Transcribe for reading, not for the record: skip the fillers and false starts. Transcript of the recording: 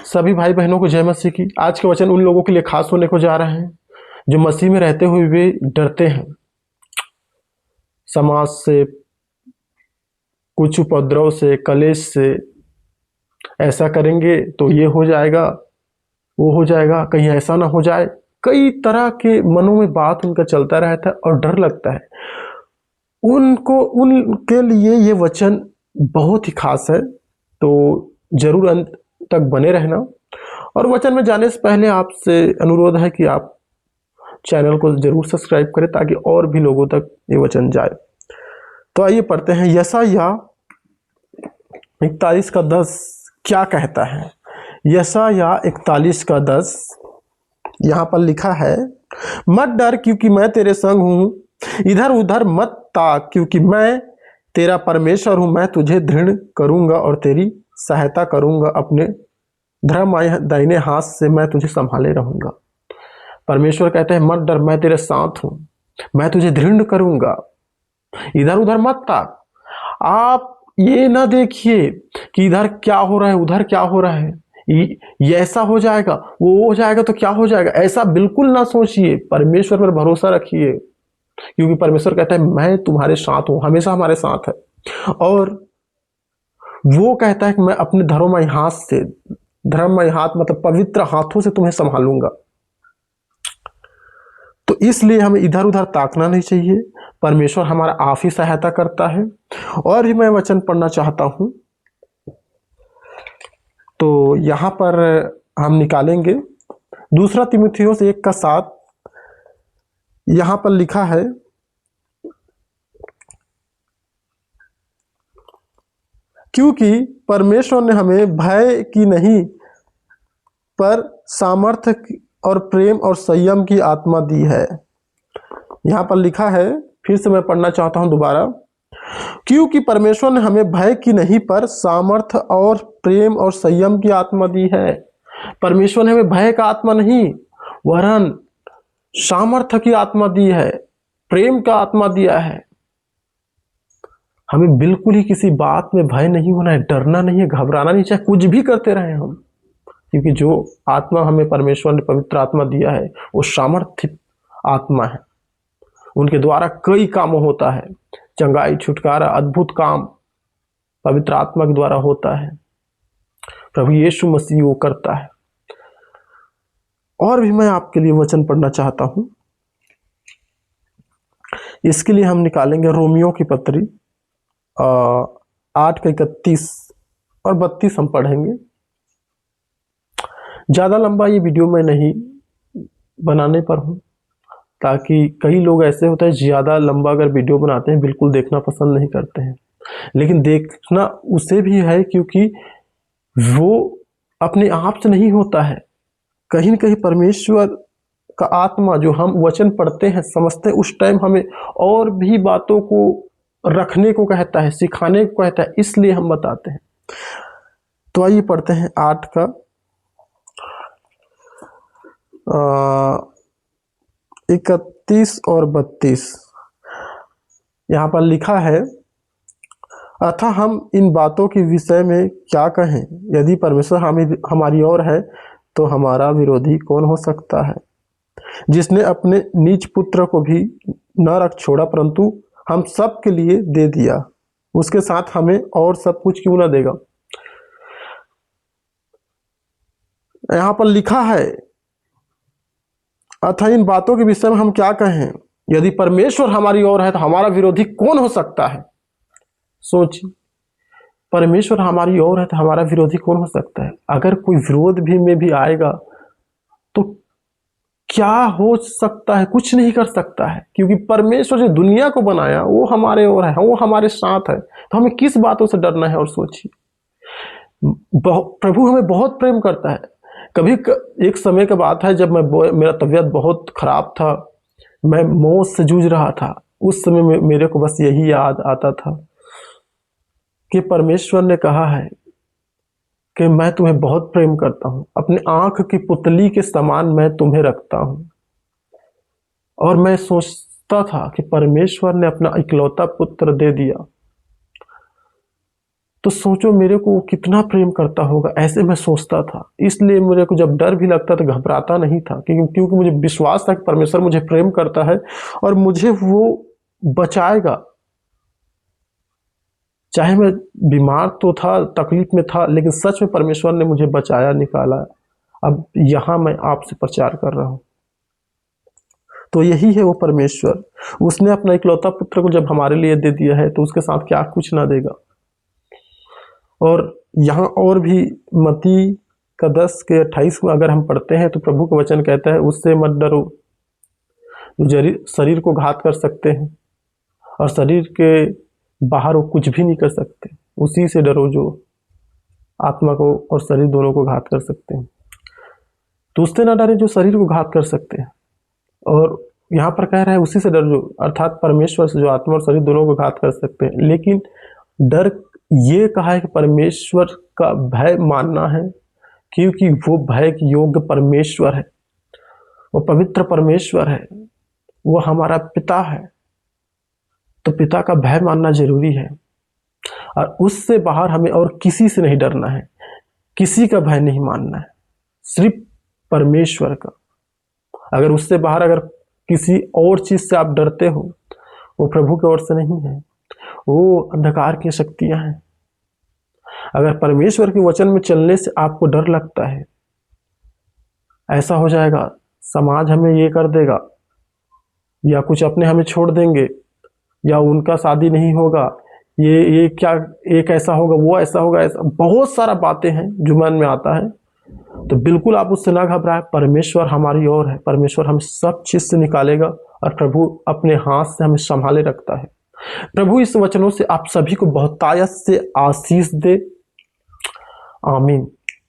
सभी भाई बहनों को जय मसीह की। आज के वचन उन लोगों के लिए खास होने को जा रहे हैं जो मसीह में रहते हुए भी डरते हैं समाज से, कुछ उपद्रव से, कलेश से। ऐसा करेंगे तो ये हो जाएगा, वो हो जाएगा, कहीं ऐसा ना हो जाए। कई तरह के मनों में बात उनका चलता रहता है और डर लगता है उनको। उनके लिए ये वचन बहुत ही खास है, तो जरूर अंत तक बने रहना। और वचन में जाने से पहले आपसे अनुरोध है कि आप चैनल को जरूर सब्सक्राइब करें ताकि और भी लोगों तक ये वचन जाए। तो आइए पढ़ते हैं। यशायाह 41:10 क्या कहता है। यशायाह 41:10 यहाँ पर लिखा है, मत डर क्योंकि मैं तेरे संग हूँ, इधर उधर मत ताक क्योंकि मैं तेरा परमेश्वर हूँ। मैं तुझे दृढ़ करूँगा और तेरी सहायता करूँगा, अपने धर्ममय दाहिने हाथ से मैं तुझे संभाले रहूँगा। परमेश्वर कहते हैं मत डर, मैं तेरे साथ हूँ, मैं तुझे दृढ़ करूँगा। इधर उधर मत ताक। आप ये ना देखिए कि इधर क्या हो रहा है, उधर क्या हो रहा है, ये ऐसा हो जाएगा, वो हो जाएगा तो क्या हो जाएगा, ऐसा बिल्कुल ना सोचिए। परमेश्वर पर भरोसा रखिए क्योंकि परमेश्वर कहता है मैं तुम्हारे साथ हूं, हमेशा हमारे साथ है। और वो कहता है कि मैं अपने धर्ममय हाथ से, धर्ममय हाथ मतलब पवित्र हाथों से तुम्हें संभालूंगा। तो इसलिए हमें इधर उधर ताकना नहीं चाहिए। परमेश्वर हमारा आप ही सहायता करता है। और भी मैं वचन पढ़ना चाहता हूं, तो यहां पर हम निकालेंगे 2 तीमुथियुस 1:7। यहां पर लिखा है, क्योंकि परमेश्वर ने हमें भय की नहीं पर सामर्थ्य और प्रेम और संयम की आत्मा दी है। यहां पर लिखा है, फिर से मैं पढ़ना चाहता हूं दोबारा, क्योंकि परमेश्वर ने हमें भय की नहीं पर सामर्थ्य और प्रेम और संयम की आत्मा दी है। परमेश्वर ने हमें भय का आत्मा नहीं वरन सामर्थ्य की आत्मा दी है, प्रेम का आत्मा दिया है। हमें बिल्कुल ही किसी बात में भय नहीं होना है, डरना नहीं है, घबराना नहीं, चाहे कुछ भी करते रहे हम, क्योंकि जो आत्मा हमें परमेश्वर ने पवित्र आत्मा दिया है वो सामर्थ्य आत्मा है। उनके द्वारा कई काम होता है, चंगाई, छुटकारा, अद्भुत काम पवित्र आत्मा के द्वारा होता है। प्रभु यीशु मसीह वो करता है। और भी मैं आपके लिए वचन पढ़ना चाहता हूं। इसके लिए हम निकालेंगे रोमियो की पत्री 8:31 और 32 हम पढ़ेंगे। ज़्यादा लंबा ये वीडियो मैं नहीं बनाने पर हूँ, ताकि कई लोग ऐसे होते हैं ज़्यादा लंबा अगर वीडियो बनाते हैं बिल्कुल देखना पसंद नहीं करते हैं, लेकिन देखना उसे भी है क्योंकि वो अपने आप से नहीं होता है। कहीं न कहीं परमेश्वर का आत्मा जो हम वचन पढ़ते हैं, समझते हैं, उस टाइम हमें और भी बातों को रखने को कहता है, सिखाने को कहता है, इसलिए हम बताते हैं। तो आइए पढ़ते हैं 8:31 और 32। यहाँ पर लिखा है, अतः हम इन बातों के विषय में क्या कहें, यदि परमेश्वर हमारी ओर है तो हमारा विरोधी कौन हो सकता है। जिसने अपने निज पुत्र को भी न रख छोड़ा परंतु हम सब के लिए दे दिया, उसके साथ हमें और सब कुछ क्यों ना देगा। यहाँ पर लिखा है, अतः इन बातों के विषय में हम क्या कहें, यदि परमेश्वर हमारी ओर है तो हमारा विरोधी कौन हो सकता है। सोचिए, परमेश्वर हमारी ओर है तो हमारा विरोधी कौन हो सकता है। अगर कोई विरोध भी में भी आएगा तो क्या हो सकता है, कुछ नहीं कर सकता है, क्योंकि परमेश्वर जो दुनिया को बनाया वो हमारे ओर है, वो हमारे साथ है, तो हमें किस बातों से डरना है। और सोचिए, प्रभु हमें बहुत प्रेम करता है। कभी एक समय की बात है जब मेरा तबीयत बहुत खराब था, मैं मौत से जूझ रहा था। उस समय मेरे को बस यही याद आता था कि परमेश्वर ने कहा है कि मैं तुम्हें बहुत प्रेम करता हूं, अपने आंख की पुतली के समान मैं तुम्हें रखता हूं। और मैं सोचता था कि परमेश्वर ने अपना इकलौता पुत्र दे दिया, तो सोचो मेरे को वो कितना प्रेम करता होगा, ऐसे मैं सोचता था। इसलिए मेरे को जब डर भी लगता तो घबराता नहीं था, क्योंकि मुझे विश्वास था कि परमेश्वर मुझे प्रेम करता है और मुझे वो बचाएगा। चाहे मैं बीमार तो था, तकलीफ में था, लेकिन सच में परमेश्वर ने मुझे बचाया, निकाला। अब यहाँ मैं आपसे प्रचार कर रहा हूँ। तो यही है वो परमेश्वर। उसने अपना इकलौता पुत्र को जब हमारे लिए दे दिया है तो उसके साथ क्या कुछ ना देगा। और यहाँ और भी मत्ती का 10 के 28 में अगर हम पढ़ते हैं तो प्रभु का वचन कहता है, उससे मत डरो जो शरीर को घात कर सकते हैं और शरीर के बाहर वो कुछ भी नहीं कर सकते, उसी से डरो जो आत्मा को और शरीर दोनों को घात कर सकते हैं। तो उससे ना डरे जो शरीर को घात कर सकते हैं, और यहाँ पर कह रहा है उसी से डर जो, अर्थात परमेश्वर से जो आत्मा और शरीर दोनों को घात कर सकते हैं। लेकिन डर ये कहा है कि परमेश्वर का भय मानना है, क्योंकि वो भय के योग्य परमेश्वर है, वो पवित्र परमेश्वर है, वो हमारा पिता है। तो पिता का भय मानना जरूरी है और उससे बाहर हमें और किसी से नहीं डरना है, किसी का भय नहीं मानना है, सिर्फ परमेश्वर का। अगर उससे बाहर अगर किसी और चीज से आप डरते हो, वो प्रभु की ओर से नहीं है, वो अंधकार की शक्तियां हैं। अगर परमेश्वर के वचन में चलने से आपको डर लगता है, ऐसा हो जाएगा समाज हमें ये कर देगा, या कुछ अपने हमें छोड़ देंगे, या उनका शादी नहीं होगा, ये क्या, एक ऐसा होगा, वो ऐसा होगा, ऐसा बहुत सारा बातें हैं जो मन में आता है। तो बिल्कुल आप उससे ना घबराएं, परमेश्वर हमारी ओर है, परमेश्वर हमें सब चीज से निकालेगा और प्रभु अपने हाथ से हमें संभाले रखता है। प्रभु इस वचनों से आप सभी को बहुतायत से आशीष दे। आमीन।